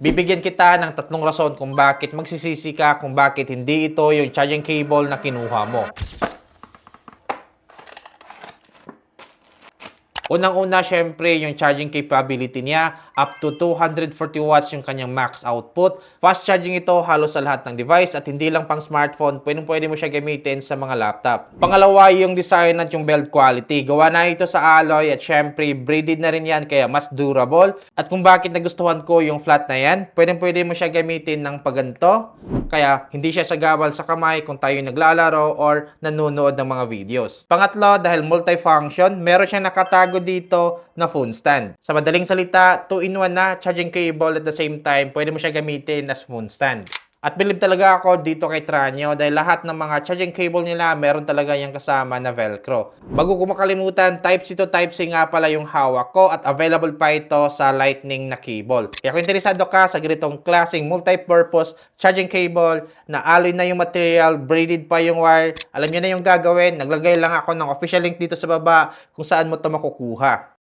Bibigyan kita ng tatlong rason kung bakit magsisisi ka kung bakit hindi ito yung charging cable na kinuha mo. Unang-una, syempre, yung charging capability niya, up to 240 watts yung kanyang max output. Fast charging ito halos sa lahat ng device at hindi lang pang smartphone, pwede mo siya gamitin sa mga laptop. Pangalawa, yung design at yung build quality. Gawa na ito sa alloy at syempre, braided na rin yan kaya mas durable. At kung bakit nagustuhan ko yung flat na yan, pwede mo siya gamitin ng paganto. Kaya hindi siya sagabal sa kamay kung tayo naglalaro or nanonood ng mga videos. Pangatlo, dahil multifunction, meron siyang nakatago dito na phone stand. Sa madaling salita, 2-in-1 na charging cable at the same time, pwede mo siya gamitin as phone stand. At believe talaga ako dito kay Tranio dahil lahat ng mga charging cable nila meron talaga yung kasama na Velcro. Bago ko makalimutan, Type-C to Type-C nga pala yung hawak ko at available pa ito sa Lightning na cable. Kaya kung interesado ka sa ganitong klaseng multi-purpose charging cable na alloy na yung material, braided pa yung wire, alam nyo na yung gagawin. Naglagay lang ako ng official link dito sa baba kung saan mo ito makukuha.